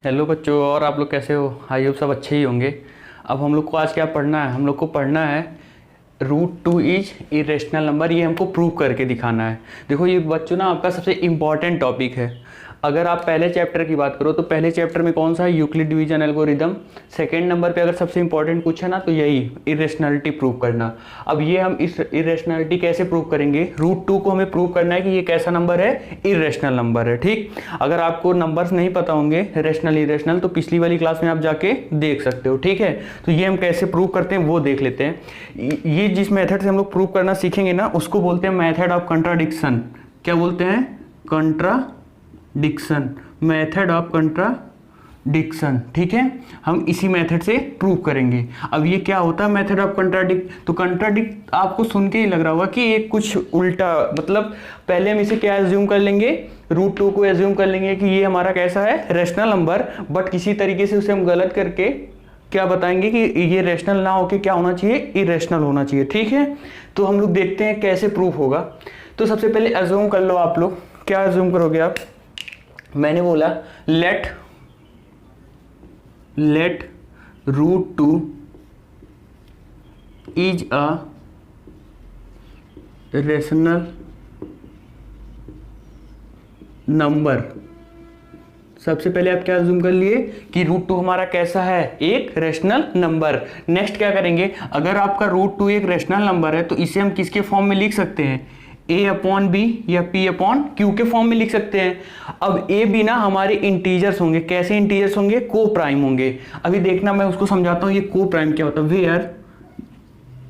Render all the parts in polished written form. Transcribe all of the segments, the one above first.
Hello बच्चों, और आप लोग कैसे हो? आई होप सब अच्छे ही होंगे। अब हम लोग को आज क्या पढ़ना है? हम लोग को पढ़ना है √2 इज इरेशनल नंबर। ये हमको प्रूव करके दिखाना है। देखो ये बच्चों ना आपका सबसे इम्पॉर्टेंट टॉपिक है। अगर आप पहले चैप्टर की बात करो तो पहले चैप्टर में कौन सा है? Euclid division algorithm. Second number पे अगर सबसे इंपॉर्टेंट पूछा ना तो यही इरेशनलिटी प्रूव करना। अब ये हम इस इरेशनलिटी कैसे प्रूव करेंगे? √2 को हमें प्रूव करना है कि ये कैसा नंबर है? इरेशनल नंबर है। ठीक, अगर आपको नंबर्स नहीं पता होंगे रेशनल इरेशनल तो पिछली वाली क्लास में आप जाके देख सकते हो। ठीक है, तो ये हम कैसे प्रूव करते हैं वो देख लेते हैं। ये जिस मेथड से हम लोग प्रूव करना सीखेंगे ना उसको बोलते हैं मेथड ऑफ कंट्राडिक्शन। क्या बोलते हैं? Contradiction, method of contradiction. ठीक है, हम इसी मेथड से प्रूव करेंगे। अब ये क्या होता है मेथड ऑफ कंट्राडिक्ट? तो कंट्राडिक्ट आपको सुन के ही लग रहा होगा कि ये कुछ उल्टा, मतलब पहले हम इसे क्या एज्यूम कर लेंगे? √2 को एज्यूम कर लेंगे कि ये हमारा कैसा है? Rational number. बट किसी तरीके से उसे हम गलत करके क्या बताएंगे कि ये रेशनल ना होके क्या होना चाहिए? इरेशनल होना चाहिए। ठीक है, तो हम लोग देखते हैं कैसे प्रूफ होगा। तो सबसे पहले एज्यूम कर लो आप लोग। क्या एज्यूम करोगे आप? मैंने बोला let √2 is a rational number. सबसे पहले आप क्या अज्यूम कर लिए कि √2 हमारा कैसा है? एक रेशनल नंबर। नेक्स्ट क्या करेंगे? अगर आपका √2 एक रेशनल नंबर है तो इसे हम किसके फॉर्म में लिख सकते हैं? a/b या p/q के फॉर्म में लिख सकते हैं। अब a b ना हमारे इंटीजर्स होंगे। कैसे इंटीजर्स होंगे? को प्राइम होंगे। अभी देखना मैं उसको समझाता हूं ये को प्राइम क्या होता है।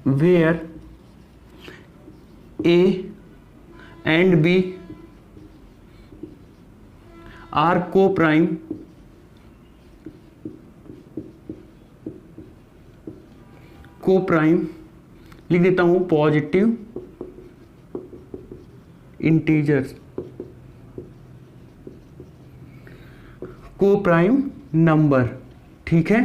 Where a and b are coprime लिख देता हूं positive integers coprime number. ठीक है,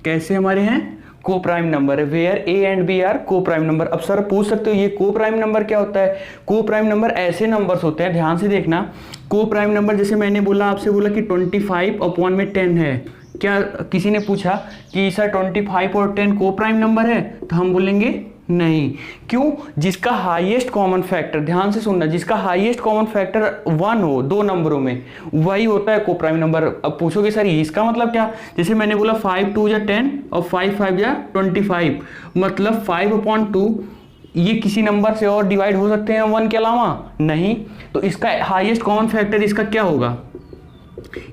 कैसे हमारे हैं? को प्राइम नंबर है। Where A and B are coprime number. अब सर पूछ सकते हो ये को प्राइम नंबर क्या होता है? को प्राइम नंबर ऐसे नंबर्स होते हैं, ध्यान से देखना। को प्राइम नंबर जैसे मैंने बोला, आपसे बोला कि 25/10 है। क्या किसी ने पूछा कि सर 25 और 10 को प्राइम नंबर है? तो हम बोलेंगे नहीं। क्यों? जिसका हाईएस्ट कॉमन फैक्टर, ध्यान से सुनना, जिसका हाईएस्ट कॉमन फैक्टर 1 हो दो नंबरों में, वही होता है को प्राइम नंबर। अब पूछोगे सर इसका मतलब क्या? जैसे मैंने बोला 5 2 या 10 और 5 5 या 25, मतलब 5/2 ये किसी नंबर से और डिवाइड हो सकते हैं 1 के अलावा? नहीं। तो इसका हाईएस्ट कॉमन फैक्टर इसका क्या होगा?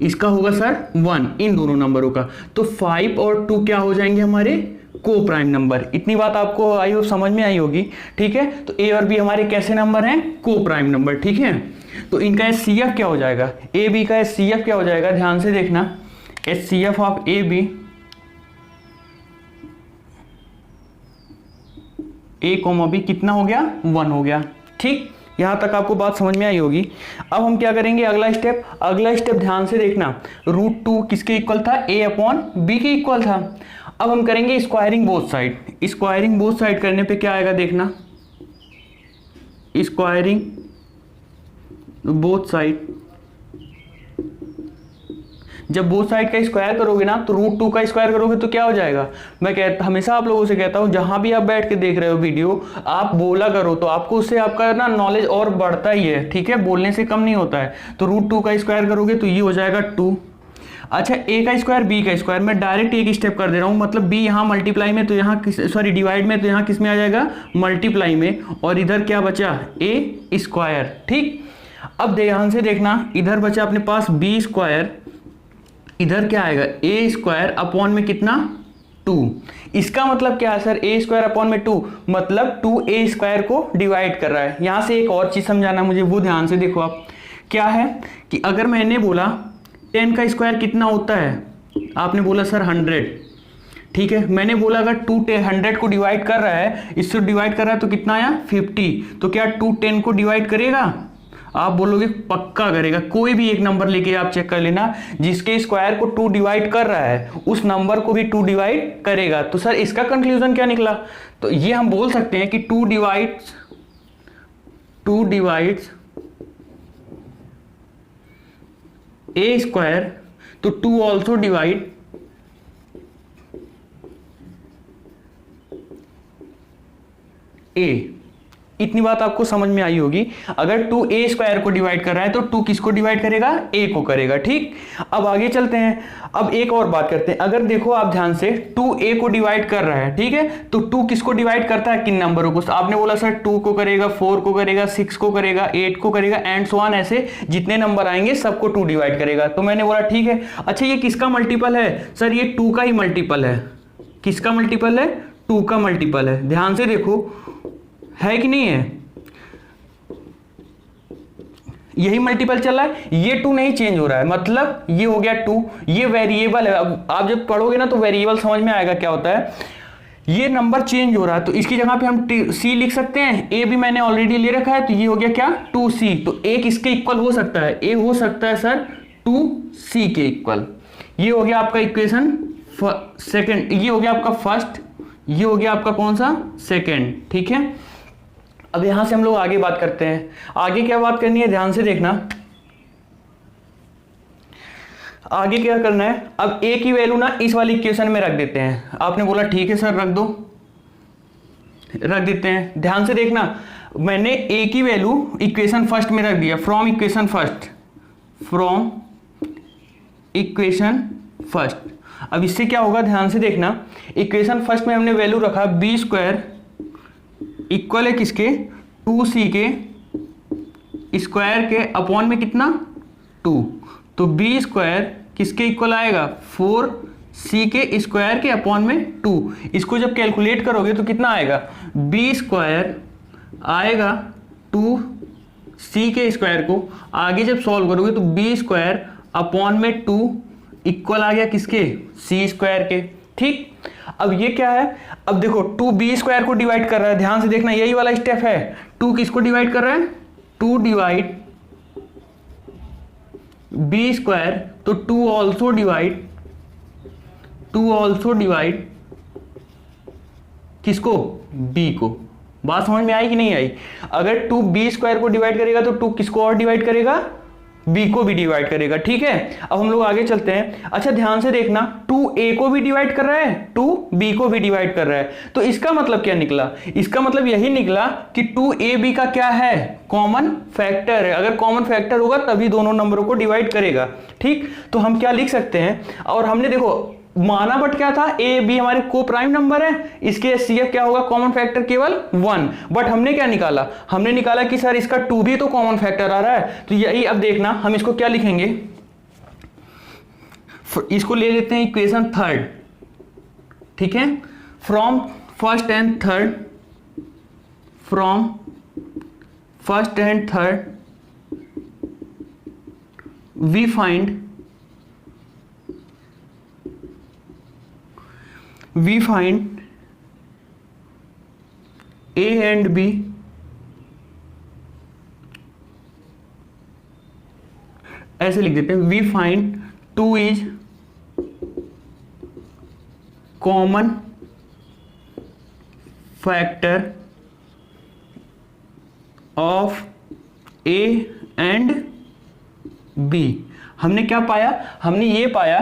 इसका होगा सर 1, इन दोनों नंबरों का। तो 5 और 2 क्या हो जाएंगे? हमारे को प्राइम नंबर। इतनी बात आपको आई हो समझ में आई होगी। ठीक है, तो ए और बी हमारे कैसे नंबर हैं? Coprime number. ठीक है, तो इनका HCF क्या हो जाएगा? ए बी का HCF क्या हो जाएगा? ध्यान से देखना, HCF of A B a, b कितना हो गया? 1 हो गया। ठीक, यहां तक आपको बात समझ में आई होगी। अब हम क्या करेंगे? अगला स्टेप ध्यान से देखना। √2 किसके इक्वल था? a/b के इक्वल था। अब हम करेंगे squaring both side. Squaring both side करने पे क्या आएगा? देखना, स्क्वायरिंग बोथ साइड। जब बोथ साइड का स्क्वायर करोगे ना तो √2 का स्क्वायर करोगे तो क्या हो जाएगा? मैं हमेशा आप लोगों से कहता हूं, जहां भी आप बैठ के देख रहे हो वीडियो, आप बोला करो तो आपको उससे आपका ना नॉलेज और बढ़ता ही है। ठीक है, बोलने से कम नहीं होता है। तो √2 का स्क्वायर करोगे तो ये हो जाएगा 2। अच्छा, a का स्क्वायर b का स्क्वायर, मैं डायरेक्ट एक स्टेप कर दे रहा हूं, मतलब b यहाँ मल्टीप्लाई में तो यहाँ डिवाइड में तो यहाँ किस में आ जाएगा? मल्टीप्लाई में। और इधर क्या बचा? a square. ठीक, अब ध्यान से देखना, इधर बचा अपने पास b स्क्वायर, इधर क्या आएगा? a स्क्वायर अपॉन में कितना? 2। इसका मतलब क्या है सर? a स्क्वायर अपॉन में 2 मतलब 2a स्क्वायर को डिवाइड कर रहा है। यहां से एक और चीज समझाना मुझे, वो ध्यान से देखो आप। क्या है कि अगर मैंने बोला 10 का स्क्वायर कितना होता है? आपने बोला सर 100। ठीक है, मैंने बोला अगर 2 100 को डिवाइड कर रहा है, इससे डिवाइड कर रहा है तो कितना आया? 50। तो क्या 2 10 को डिवाइड करेगा? आप बोलोगे पक्का करेगा। कोई भी एक नंबर लेके आप चेक कर लेना, जिसके स्क्वायर को 2 डिवाइड कर रहा है उस नंबर को भी 2 डिवाइड करेगा। तो सर इसका कंक्लूजन क्या निकला? तो ये हम बोल सकते हैं कि 2 डिवाइड्स ए स्क्वायर, तो 2 ऑल्सो डिवाइड ए। इतनी बात आपको समझ में आई होगी। अगर 2a स्क्वायर को डिवाइड कर रहा है तो 2 किसको डिवाइड करेगा, a को करेगा। ठीक, अब आगे चलते हैं। अब एक और बात करते हैं। अगर देखो आप ध्यान से 2a को डिवाइड कर रहा है, ठीक है, तो 2 किसको डिवाइड करता है, किन नंबरों को। आपने बोला सर 2 को करेगा, 4 को करेगा, 6 को करेगा, 8 को करेगा एंड सो ऑन, ऐसे जितने नंबर आएंगे सबको 2 डिवाइड करेगा। तो मैंने बोला ठीक है। अच्छा ये किसका मल्टीपल है, सर ये 2 का ही मल्टीपल है। किसका मल्टीपल है, 2 का मल्टीपल है। ध्यान से देखो है कि नहीं है, यही मल्टीपल चल रहा है, ये 2 नहीं चेंज हो रहा है, मतलब ये हो गया 2, ये वेरिएबल है। अब आप जब पढ़ोगे ना तो वेरिएबल समझ में आएगा क्या होता है। ये नंबर चेंज हो रहा है तो इसकी जगह पे हम c लिख सकते हैं। a भी मैंने ऑलरेडी ले रखा है तो ये हो गया क्या, 2c। तो a किसके इक्वल हो सकता है, a हो सकता है सर 2c के इक्वल। ये हो गया आपका इक्वेशन सेकंड, ये हो गया आपका फर्स्ट, ये हो गया आपका कौन सा, सेकंड। ठीक है, अब यहां से हम लोग आगे बात करते हैं। आगे क्या बात करनी है, ध्यान से देखना। आगे क्या करना है, अब a की वैल्यू ना इस वाली इक्वेशन में रख देते हैं। आपने बोला ठीक है सर रख दो, रख देते हैं। ध्यान से देखना, मैंने a की वैल्यू इक्वेशन फर्स्ट में रख दिया, from equation first, from equation first. अब इससे क्या होगा, ध्यान से देखना, इक्वेशन फर्स्ट में हमने वैल्यू रखा बी स्क्वायर इक्वल है किसके, 2c के स्क्वायर के अपॉन में कितना 2। तो बी स्क्वायर किसके इक्वल आएगा, 4c के स्क्वायर के अपॉन में 2। इसको जब कैलकुलेट करोगे तो कितना आएगा, बी स्क्वायर आएगा 2c के स्क्वायर को आगे जब सॉल्व करोगे तो बी स्क्वायर अपॉन में 2 इक्वल आ गया किसके, c स्क्वायर के। ठीक, अब ये क्या है, अब देखो 2 बी स्क्वायर को डिवाइड कर रहा है। ध्यान से देखना, यही वाला स्टेप है। 2 किसको डिवाइड कर रहा है, 2 डिवाइड बी स्क्वायर, तो 2 ऑल्सो डिवाइड किसको, बी को। बात समझ में आई कि नहीं आई। अगर 2 बी स्क्वायर को डिवाइड करेगा तो 2 किसको और डिवाइड करेगा, b को भी डिवाइड करेगा। ठीक है, अब हम लोग आगे चलते हैं। अच्छा ध्यान से देखना, 2a को भी डिवाइड कर रहा है, 2b को भी डिवाइड कर रहा है। तो इसका मतलब क्या निकला, इसका मतलब यही निकला कि 2ab का क्या है, कॉमन फैक्टर है। अगर कॉमन फैक्टर होगा तभी दोनों नंबरों को डिवाइड करेगा। ठीक, तो हम क्या लिख सकते हैं, और हमने देखो माना बट क्या था, ए बी हमारे को प्राइम नंबर है, इसके सीएफ क्या होगा, कॉमन फैक्टर केवल 1। बट हमने क्या निकाला, हमने निकाला कि सर इसका 2 भी तो कॉमन फैक्टर आ रहा है। तो यही, अब देखना हम इसको क्या लिखेंगे, इसको ले लेते हैं इक्वेशन थर्ड। ठीक है, from first and third, from first and third we find a and b ऐसे लिख देते हैं, we find 2 is common factor of a and b। हमने क्या पाया, हमने ये पाया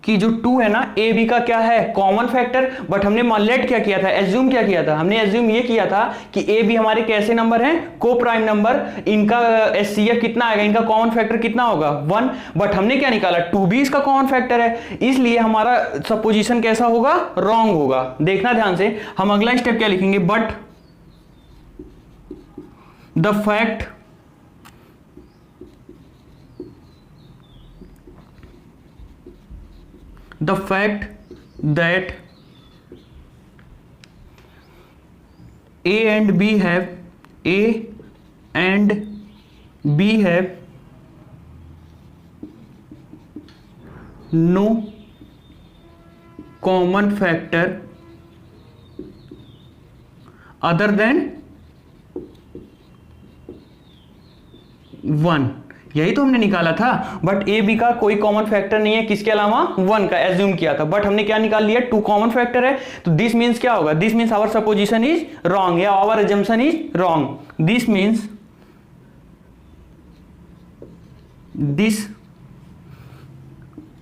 कि जो 2 है ना, ए बी का क्या है, कॉमन फैक्टर। बट हमने लेट क्या किया था, एज्यूम क्या किया था, हमने एज्यूम ये किया था कि ए बी हमारे कैसे नंबर हैं, को प्राइम नंबर। इनका एचसीएफ कितना आएगा, इनका कॉमन फैक्टर कितना होगा, 1। बट हमने क्या निकाला, 2 भी इसका कॉमन फैक्टर है, इसलिए हमारा सपोजिशन कैसा होगा, रॉन्ग होगा। देखना ध्यान से, हम अगला स्टेप क्या लिखेंगे, but the fact that A and B have no common factor other than 1। यही तो हमने निकाला था। बट ए बी का कोई कॉमन फैक्टर नहीं है, किसके अलावा 1 का एज्यूम किया था। बट हमने क्या निकाल लिया, 2 कॉमन फैक्टर है। तो दिस मीन्स क्या होगा, this means our supposition is wrong या our assumption is wrong. This means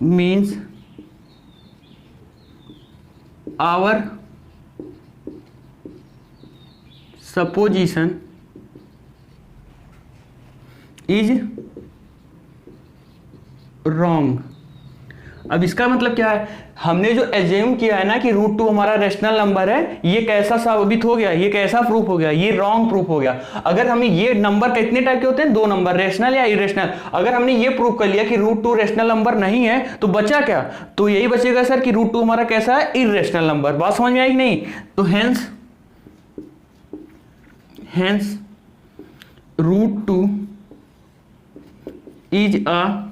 means our supposition is wrong। अब इसका मतलब क्या है, हमने जो एज्यूम किया है ना कि √2 हमारा रेशनल नंबर है, ये कैसा साबित हो गया, ये कैसा प्रूफ हो गया, ये रॉन्ग प्रूफ हो गया। अगर हमें ये नंबर कितने टाइप के होते हैं, 2 नंबर, रेशनल या इरेशनल। अगर हमने ये प्रूफ कर लिया कि √2 रेशनल नंबर नहीं है तो बचा क्या, तो यही बचेगा सर कि √2 हमारा कैसा है, इरेशनल नंबर। बात समझ में आई कि नहीं? तो hence √2 is a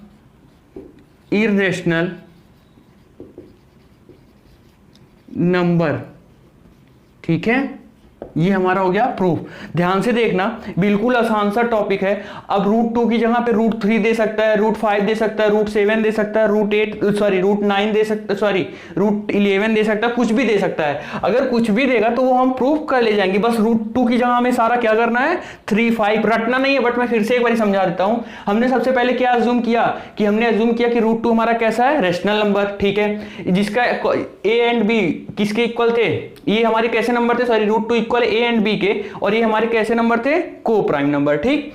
irrational number. ठीक है, ये हमारा हो गया प्रूफ। ध्यान से देखना, बिल्कुल आसान सा टॉपिक है। अब √2 की जगह पे √3 दे सकता है, √5 दे सकता है, √7 दे सकता है, √9 दे सकता है, √11 दे सकता है, कुछ भी दे सकता है। अगर कुछ भी देगा तो वो हम प्रूफ कर ले जाएंगे। बस √2 की जगह हमें सारा क्या करना है, 3, 5 रटना नहीं है। बट मैं फिर से एक बार समझा देता हूं। हमने सबसे पहले क्या अज्यूम किया कि √2 हमारा कैसा है, रेशनल नंबर। ठीक है, जिसका a एंड b किसके इक्वल थे, ये हमारे कैसे नंबर थे, √2 इक्वल ए एंड बी के, और ये हमारे कैसे नंबर थे, को प्राइम नंबर। ठीक,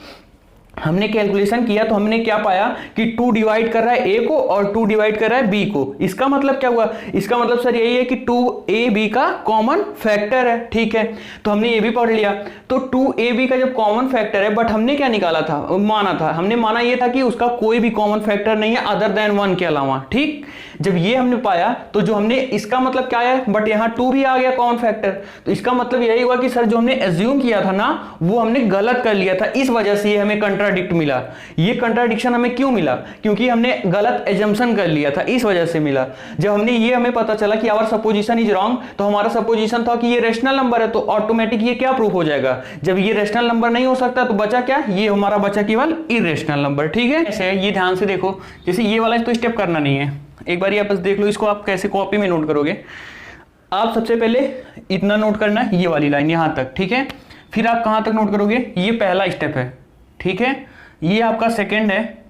हमने कैलकुलेशन किया तो हमने क्या पाया कि 2 डिवाइड कर रहा है ए को और 2 डिवाइड कर रहा है बी को। इसका मतलब क्या हुआ, इसका मतलब सर यही है कि 2ab का कॉमन फैक्टर है। ठीक है, तो हमने ये भी पढ़ लिया। तो 2ab का जब कॉमन फैक्टर है, बट हमने क्या निकाला था, माना था, हमने माना ये था कि उसका कोई भी कॉमन फैक्टर नहीं है अदर देन 1 के अलावा। ठीक, जब ये हमने पाया तो जो हमने, इसका मतलब क्या है, बट यहां 2 भी आ गया कॉमन फैक्टर। तो इसका मतलब यही हुआ कि सर जो हमने एज्यूम किया था ना, वो हमने गलत कर लिया था। इस वजह से हमें कंट्राडिक्ट मिला। ये कंट्राडिक्शन हमें क्यों मिला, क्योंकि हमने गलत एजम्पशन कर लिया था, इस वजह से मिला। जब हमने ये हमें पता चला कि आवर सपोजिशन इज रॉन्ग, तो हमारा सपोजिशन था कि ये रेशनल नंबर है, तो ऑटोमेटिक ये क्या प्रूफ हो जाएगा, जब ये रेशनल नंबर नहीं हो सकता तो बचा क्या, ये हमारा बचा केवल इरेशनल नंबर। ठीक है, ऐसे ये ध्यान से देखो, जैसे ये वाला तो स्टेप करना नहीं है, एक बार आप बस देख लो इसको, आप कैसे कॉपी में नोट करोगे। आप सबसे पहले इतना नोट करना है, ये वाली लाइन यहां तक। ठीक है, फिर आप कहां तक नोट करोगे, ये पहला स्टेप है। ठीक है, ये आपका सेकंड है,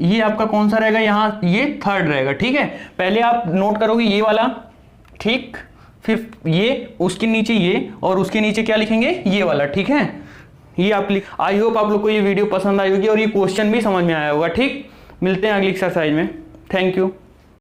ये आपका कौन सा रहेगा, यहां ये थर्ड रहेगा। ठीक है, पहले आप नोट करोगे ये वाला, ठीक, फिर ये, उसके नीचे ये, और उसके नीचे क्या लिखेंगे, ये वाला। ठीक है, ये आप आई होप आप लोग को ये वीडियो पसंद आई होगी और ये क्वेश्चन भी समझ में आया होगा। ठीक, मिलते हैं अगली एक्सरसाइज में। Thank you.